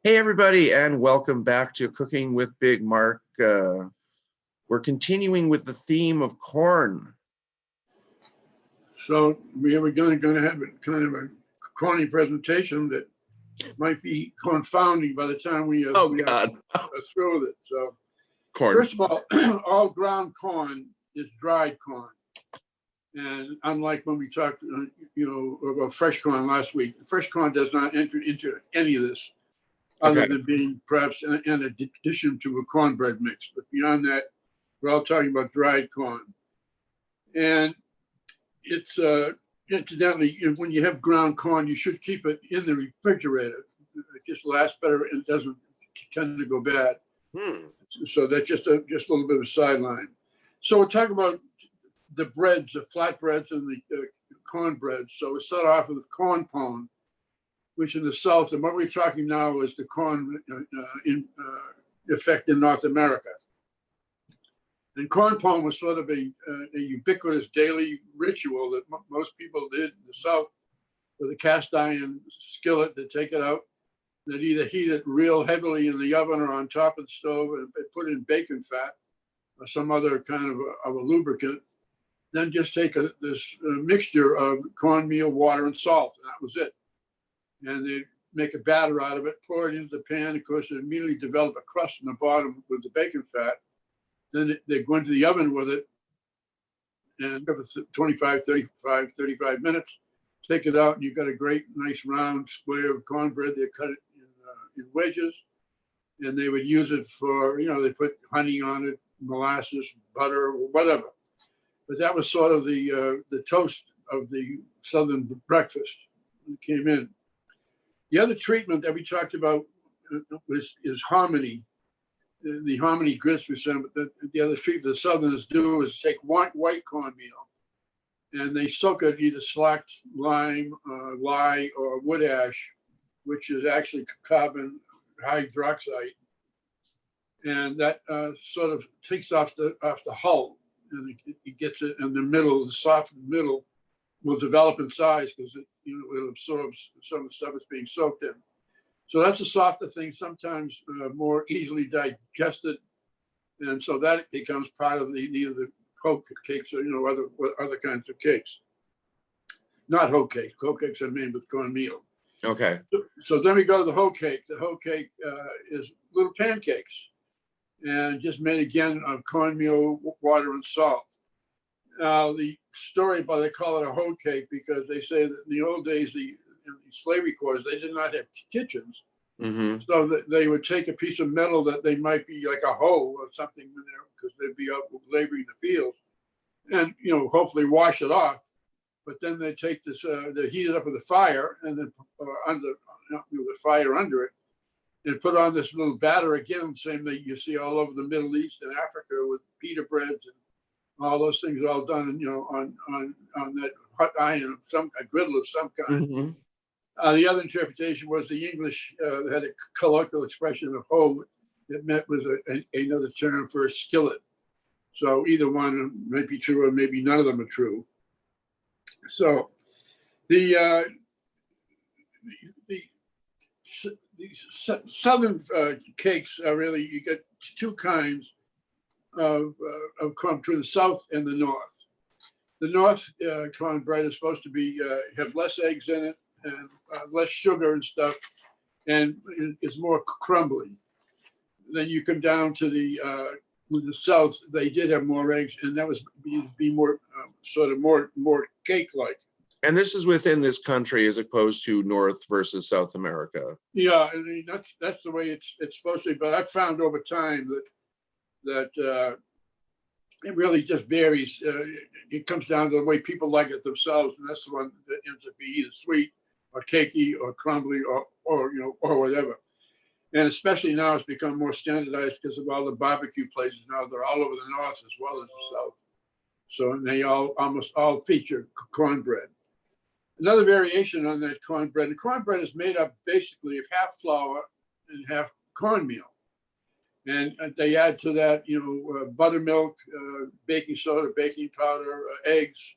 Hey, everybody, and welcome back to Cooking with Big Mark. We're continuing with the theme of corn. So we were going to have a kind of a corny presentation that might be confounding by the time we are through with it. So Corn. First of all ground corn is dried corn. And unlike when we talked, about fresh corn last week, fresh corn does not enter into any of this, other than being perhaps an addition to a cornbread mix. But beyond that, we're all talking about dried corn. And it's incidentally, when you have ground corn, you should keep it in the refrigerator. It just lasts better and doesn't tend to go bad. So that's just a little bit of a sideline. So we'll talk about the breads, the flat breads and the corn breads. So we start off with corn pone, which in the South, and what we're talking now is the corn in effect in North America. And corn pone was sort of a ubiquitous daily ritual that most people did in the South with a cast iron skillet. They'd take it out, they'd either heat it real heavily in the oven or on top of the stove and put in bacon fat or some other kind of a lubricant. Then just take this mixture of cornmeal, water, and salt, and that was it. And they'd make a batter out of it, pour it into the pan. Of course, it immediately develop a crust in the bottom with the bacon fat. Then they go into the oven with it and 25, 35 minutes. Take it out, and you've got a great, nice round square of cornbread. They cut it in wedges, and they would use it for, they put honey on it, molasses, butter, whatever. But that was sort of the toast of the Southern breakfast when it came in. The other treatment that we talked about is hominy. The hominy grits, but the other treatment the Southerners do is take white cornmeal, and they soak it either slacked lime, lye, or wood ash, which is actually carbon hydroxide, and that sort of takes off the hull, and it gets it in the middle. The soft middle will develop in size because it'll absorb some of the stuff that's being soaked in. So that's a softer thing, sometimes more easily digested, and so that becomes part of either the hoe cakes or other kinds of cakes. Not hoe cakes. Hoe cakes are made with cornmeal. Okay. So then we go to the hoe cake. The hoe cake is little pancakes, and just made again of cornmeal, water, and salt. Now the story, but they call it a hoe cake because they say that in the old days, in the slavery quarters, they did not have kitchens. Mm-hmm. So they would take a piece of metal that they might be like a hoe or something in there because they'd be out laboring the fields, and hopefully wash it off. But then they take this, they heat it up with a fire, and then with the fire under it, and put on this little batter again, the same that you see all over the Middle East and Africa with pita breads and all those things all done, on that hot iron, a griddle of some kind. Mm-hmm. The other interpretation was the English had a colloquial expression of hoe that was another term for a skillet. So either one may be true, or maybe none of them are true. So the Southern cakes are really, you get two kinds of corn, between the South and the North. The North cornbread is supposed to be have less eggs in it and less sugar and stuff, and it's more crumbly. Then you come down to the South, they did have more eggs, and that was be more sort of more cake-like. And this is within this country as opposed to North versus South America. Yeah, I mean that's the way it's supposed to be. But I've found over time that it really just varies. It comes down to the way people like it themselves, and that's the one that ends up being either sweet or cakey or crumbly or whatever. And especially now, it's become more standardized because of all the barbecue places now. They're all over the North as well as the South. So, and they almost all feature cornbread. Another variation on that cornbread, the cornbread is made up basically of half flour and half cornmeal. And they add to that, buttermilk, baking soda, baking powder, eggs,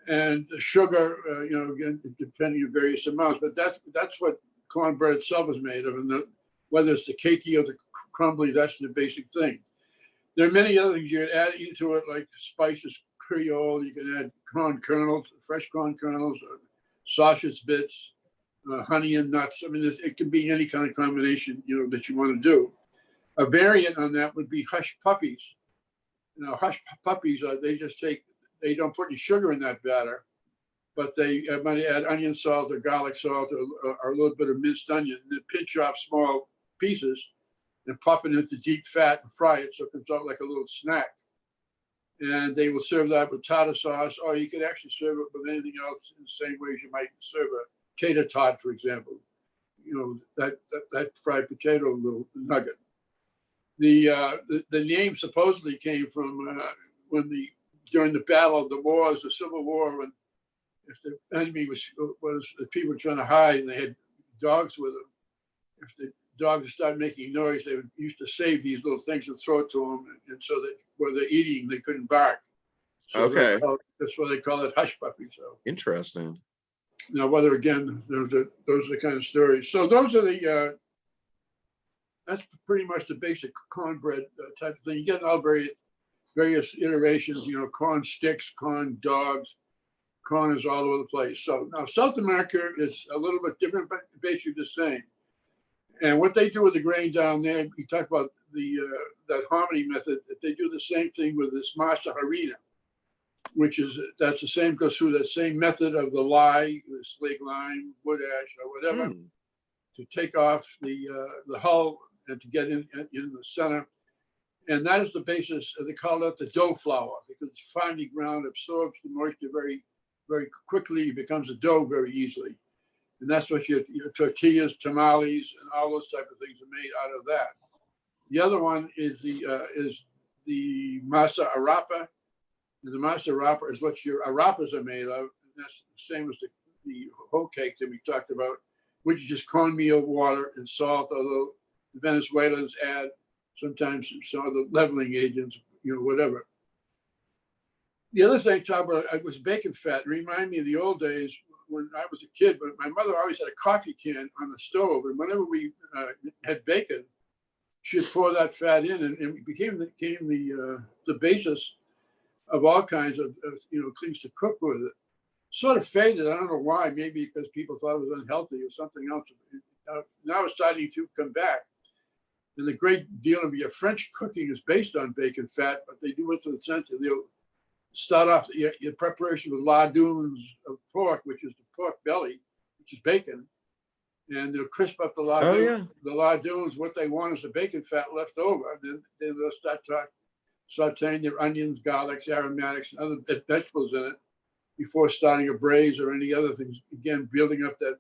and sugar, again, depending on various amounts. But that's what cornbread itself is made of, and whether it's the cakey or the crumbly, that's the basic thing. There are many other things you can add into it, like spices, Creole. You can add corn kernels, fresh corn kernels, sausage bits, honey and nuts. I mean, it can be any kind of combination, that you want to do. A variant on that would be hush puppies. Hush puppies, they don't put any sugar in that batter, but they might add onion salt or garlic salt or a little bit of minced onion. And then pinch off small pieces and pop it into deep fat and fry it so it comes out like a little snack. And they will serve that with tartar sauce, or you could actually serve it with anything else in the same way as you might serve a tater tot, for example. That fried potato little nugget. The name supposedly came from during the battle of the wars, the Civil War, when if the enemy was the people were trying to hide and they had dogs with them, if the dogs started making noise, they used to save these little things and throw it to them, and so that where they're eating, they couldn't bark. So Okay. that's why they call it hush puppy. So Interesting. now, whether again, those are the kind of stories. So those are the that's pretty much the basic cornbread type of thing. You get all various iterations. Corn sticks, corn dogs. Corn is all over the place. So now South America is a little bit different, but basically the same. And what they do with the grain down there, we talk about that harmony method. They do the same thing with this masa harina, that's the same, goes through that same method of the lye, the slag lime, wood ash, or whatever, to take off the hull and to get in the center. And that is the basis. They call it the dough flour because it's finely ground, absorbs the moisture very, very quickly, becomes a dough very easily. And that's what your tortillas, tamales, and all those type of things are made out of that. The other one is the masa arapa. And the masa arapa is what your arapas are made of. And that's the same as the hoe cake that we talked about, which is just cornmeal, water, and salt, although the Venezuelans add sometimes some of the leveling agents, whatever. The other thing, talk about, was bacon fat. It reminded me of the old days when I was a kid, but my mother always had a coffee can on the stove. And whenever we had bacon, she'd pour that fat in, and it became the basis of all kinds of things to cook with it. Sort of faded. I don't know why. Maybe because people thought it was unhealthy or something else. Now it's starting to come back. And the great deal of your French cooking is based on bacon fat, but they do it to the sense that they'll start off your preparation with lardoons of pork, which is the pork belly, which is bacon, and they'll crisp up the lardoons. Oh, yeah. The lardoons, what they want is the bacon fat left over. Then they'll start sauteing their onions, garlics, aromatics, and other vegetables in it before starting a braise or any other things. Again, building up that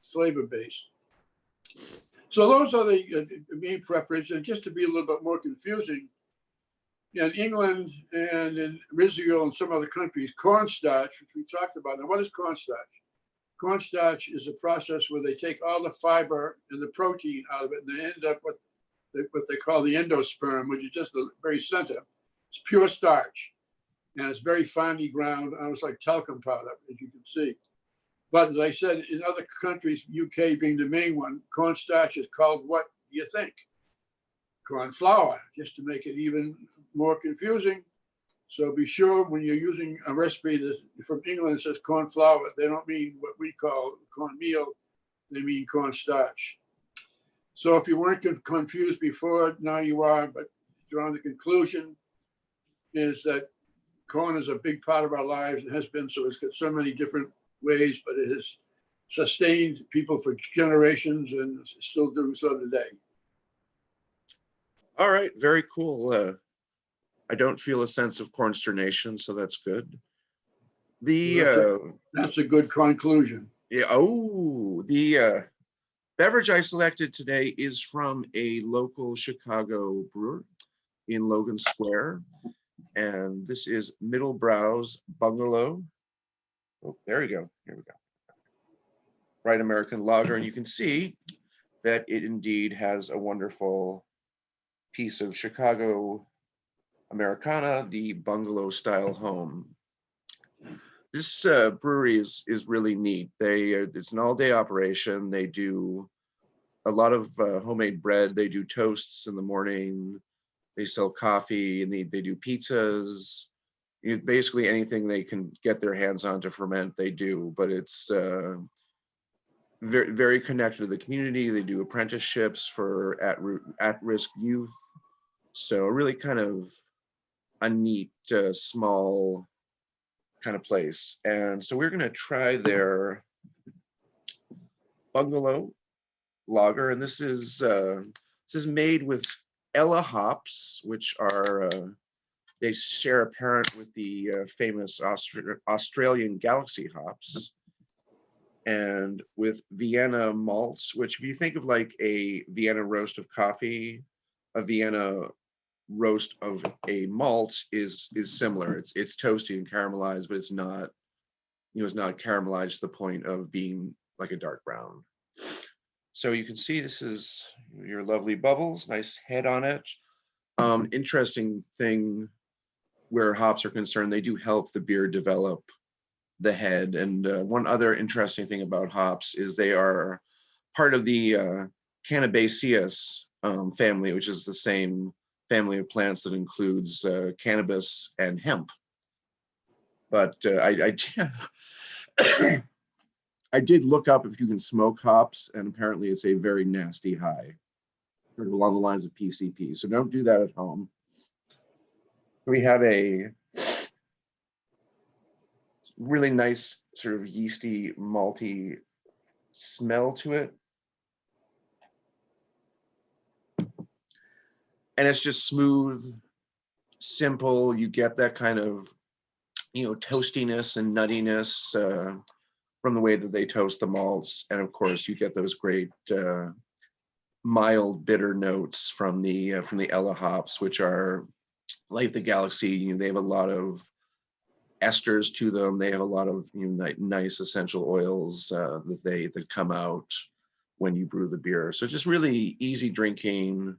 flavor base. So those are the main preparations. Just to be a little bit more confusing, in England and in Israel and some other countries, cornstarch, which we talked about. Now, what is cornstarch? Cornstarch is a process where they take all the fiber and the protein out of it, and they end up with what they call the endosperm, which is just the very center. It's pure starch, and it's very finely ground, almost like talcum powder, as you can see. But as I said, in other countries, UK being the main one, cornstarch is called what do you think? Corn flour, just to make it even more confusing. So be sure when you're using a recipe that's from England that says corn flour, they don't mean what we call cornmeal, they mean cornstarch. So if you weren't confused before, now you are, but drawing the conclusion is that corn is a big part of our lives and has been, so it's got so many different ways, but it has sustained people for generations and still doing so today. All right, very cool. I don't feel a sense of consternation, so that's good. That's a good conclusion. Yeah. Oh, the beverage I selected today is from a local Chicago brewer in Logan Square, and this is Middlebrow's Bungalow. Oh, there we go. Here we go. Bright American Lager, and you can see that it indeed has a wonderful piece of Chicago Americana, the bungalow style home. This brewery is really neat. It's an all-day operation. They do a lot of homemade bread. They do toasts in the morning. They sell coffee, and they do pizzas. Basically anything they can get their hands on to ferment, they do. But it's very, very connected to the community. They do apprenticeships for at-risk youth. So really kind of a neat, small kind of place. And so we're going to try their bungalow lager, and this is made with Ella hops, which are they share a parent with the famous Australian Galaxy hops, and with Vienna malts, which if you think of like a Vienna roast of coffee, a Vienna roast of a malt is similar. It's toasty and caramelized, but it's not, it's not caramelized to the point of being like a dark brown. So you can see this is your lovely bubbles, nice head on it. Interesting thing where hops are concerned, they do help the beer develop the head. And one other interesting thing about hops is they are part of the Cannabaceae family, which is the same family of plants that includes cannabis and hemp. But I did look up if you can smoke hops, and apparently it's a very nasty high, sort of along the lines of PCP. So don't do that at home. We have a really nice sort of yeasty, malty smell to it. And it's just smooth, simple. You get that kind of, toastiness and nuttiness from the way that they toast the malts. And of course, you get those great mild bitter notes from the Ella hops, which are like the Galaxy. They have a lot of esters to them. They have a lot of nice essential oils that come out when you brew the beer. So just really easy drinking.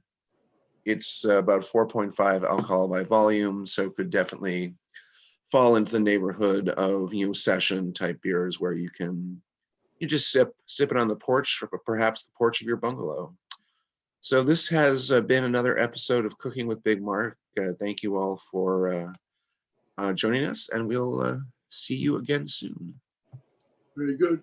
It's about 4.5 alcohol by volume, so could definitely fall into the neighborhood of session type beers where you just sip it on the porch, or perhaps the porch of your bungalow. So this has been another episode of Cooking with Big Mark. Thank you all for joining us, and we'll see you again soon. Very good.